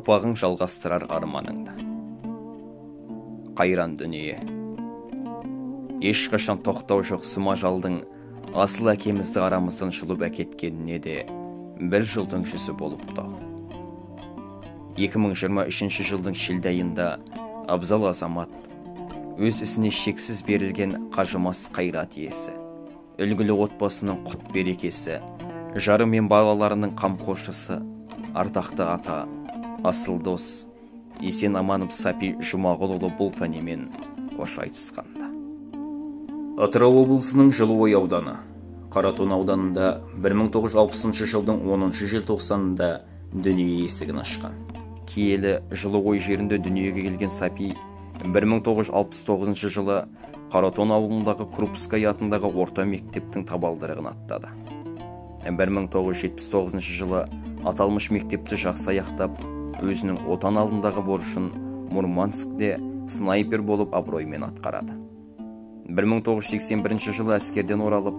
ұрпағың жалғастырар арманыңды. Қайран дүние, ешқашан тоқтау жоқ смажалдың асыл әкемізді арамыздан жұлып әкеткеніне де бір жылдың жүзі болыпты. 2023 жылдың шілде айында абзал азамат, өз ісіне шексіз берілген қажымас қайрат иесі, үлгілі отбасының құт берекесі, жары мен балаларының қамқоршысы, ардақты ата, асыл дос, есен аманып Сапи Жұмағұлұлы бұл фәнимен қош айтысқанда. Атырау облысының Жылыой ауданы, Қаратон ауданында 1960 жылдың 10 желтоқсанында дүние есігін ашқан. Киелі Жылыой жерінде дүниеге келген Сапи 1969 жылы Қаратон ауылындағы Крупская атындағы орта мектептің табалдырығын аттады. 1979 жылы аталмыш мектепті жақсы аяқтап, өзінің отан алдындағы борышын Мурманскте снайпер болып абыроймен атқарады. 1981 жылы әскерден оралып,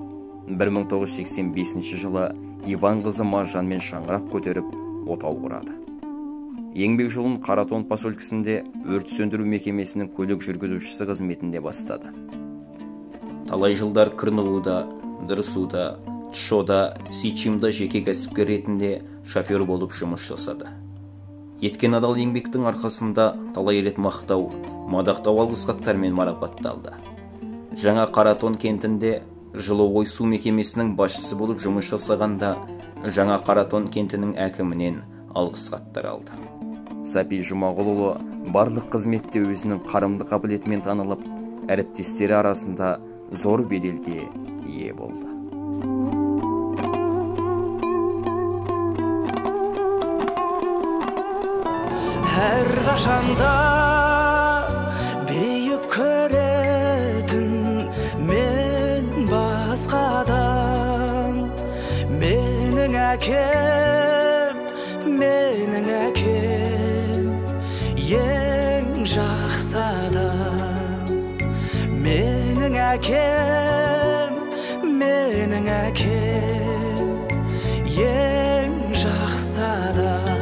1985 жылы Иван қызы Маржанмен шаңырақ көтеріп, отау құрады. Еңбек жолын Қаратон поселкесінде өрт сөндіру мекемесінің көлік жүргізушісі қызметінде бастады. Талай жылдар Кырнылуда, Дырсуда, Тшода, Сичимда жеке кәсіпкер ретінде шофер болып жұмыс жасады. Еткен адал еңбектің арқасында талай рет мақтау, мадақтау алғыс хаттармен марапатталды. Жаңа Қаратон кентінде Жылыой су мекемесінің басшысы болып жұмыс жасағанда, Жаңа Қаратон кентінің әкімінен алғыс хаттар алды. Сапи Жұмағұлұлы барлық қызметте өзінің қарымды қабілетімен танылып, әріптестері арасында зор беделге ие болды. Әр қашанда бейік көретін мен басқадан, менің әкем, ең жақсы адам. Менің әкем, ең жақсы адам.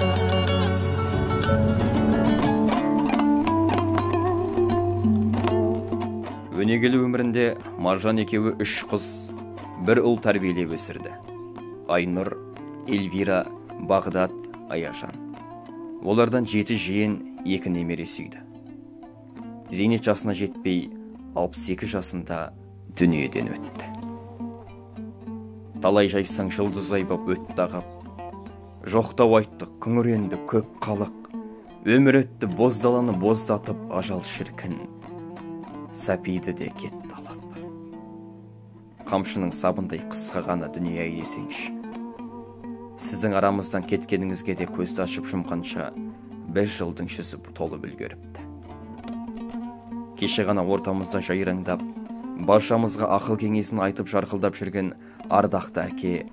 Өнегелі өмірінде Маржан екеуі 3 қыз, 1 ұл тәрбиелеп өсірді. Айнұр, Эльвира, Бағдат, Аяжан. Олардан 7 жиен, 2 немере сүйді. Зейнет жасына жетпей, 62 жасында дүниеден өтті. Талай жайсаң жұлдызай боп өтті ағап. Жоқтау айттық, күңіренді көп қалық. Өмір өтті, боздаланы боздатып, ажал шіркін. Сапиді де кетті алап. Қамшының сабындай қысқағаны дүние есеңші. Сіздің арамыздан кеткеніңізге де көзді ашып жұмқанша 5 жылдың жүзі толып үлгеріпті. Кеше ғана ортамызда жайраңдап, баршамызға ақыл кеңесін айтып жарқылдап жүрген ардақты әке,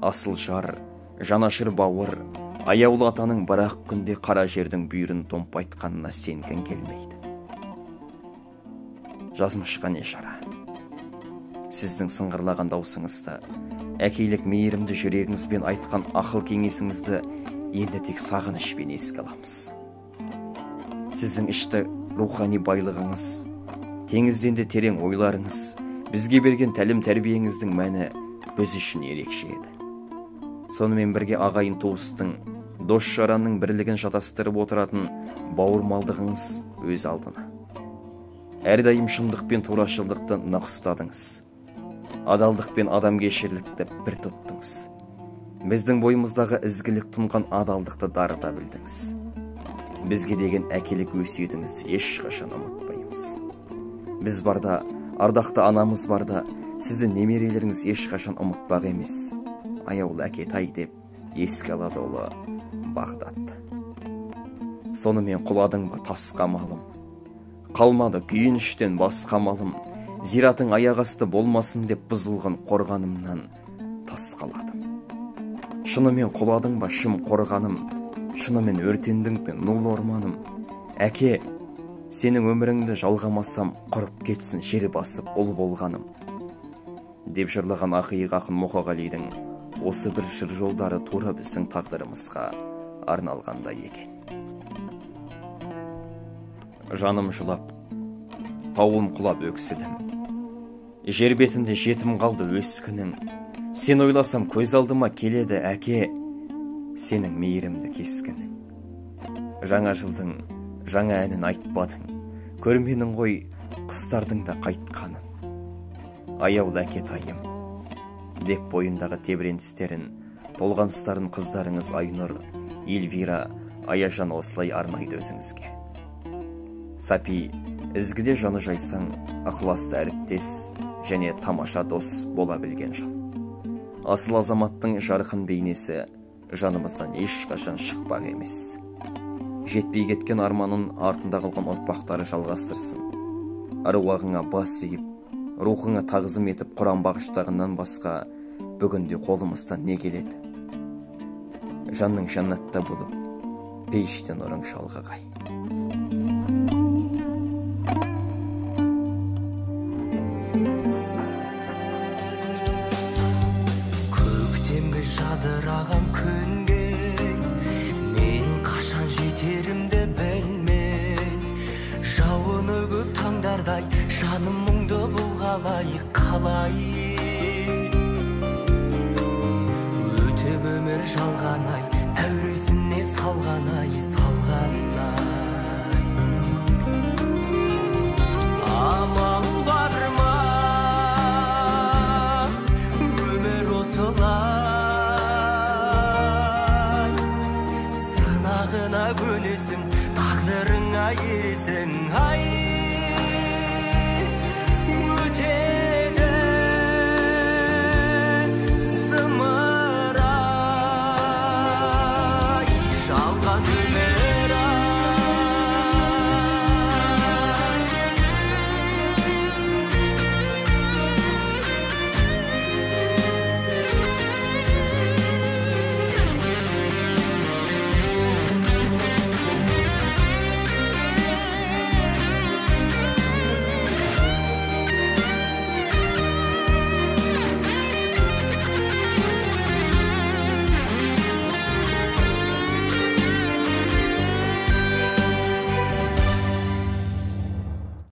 асыл жар, жанашыр бауыр, аяулы атаның бірақ күнде қара жердің бүйірін томпайтқанына сенгің келмейді. Жазмышқа не шара. Сіздің сыңғырлаған даусыңызды, әкейлік мейірімді жүрегіңізбен айтқан ақыл кеңесіңізді енді тек сағынышпен еске аламыз. Сіздің ішті рухани байлығыңыз, теңізден де терең ойларыңыз, бізге берген тәлім тәрбиеңіздің мәні біз үшін ерекше еді. Сонымен бірге ағайын туыстың, дос жаранның бірлігін шатастырып отыратын бауырмалдығыңыз өз алдына. Әрдайым шындық пен турашылдықты нық ұстадыңыз. Адалдық пен адамгершілікті бір тұттыңыз. Біздің бойымыздағы ізгілік тұнған адалдықты дарыта білдіңіз. Бізге деген әкелік өсиетіңізді ешқашан ұмытпаймыз. Біз барда, ардақты анамыз барда, сізді немерелеріңіз ешқашан ұмытпақ емес. Аяулы әкетай деп еске алады олы Бағдат. Сонымен құладың ба тасқа малым? Қалмады күйініштен басқа малым, зиратың аяғасты болмасын деп бұзылған қорғанымнан тас қаладым. Шынымен құладың ба шым қорғаным, шынымен өртендің бе нұл орманым. Әке, сенің өміріңді жалғамасам, құрып кетсін жер басып ұл болғаным. Деп жырлаған ақиық ақын Мұқағалидың осы бір жыр жолдары тура біздің тағдырымызға арналғандай екен. Жаным жылап, тауым құлап өксідім. Жер бетінде жетім қалды өз күнің. Сен ойласам көз алдыма келеді әке, сенің мейірімді кескінің. Жаңа жылдың жаңа әнін айтпадың, көрменің ғой құстардың да қайтқанын. Аяулы әке тайым, деп бойындағы тебіреністерін, толғаныстарын қыздарыңыз Айнұр, Эльвира, Аяжан осылай арнайды өзіңізге. Сапи, ізгіде жаны жайсаң, ықыласты әріптес және тамаша дос бола білген жан. Асыл азаматтың жарқын бейнесі жанымыздан ешқашан шықпақ емес. Жетпей кеткен арманын артында қалған ұрпақтары жалғастырсын. Аруағыңа бас иіп, рухыңа тағзым етіп Құран бағыштағынан басқа бүгінде қолымыздан не келеді? Жанның жаннатта болып, пейіштен ұрың шалғығай. Көктемгі жадыраған күнге мен қашан жетерімді білмей, жауыны көп таңдардай жаным мұңды бұлғалай қалай. Өтіп өмір жалғанай, әуресіне салғанай,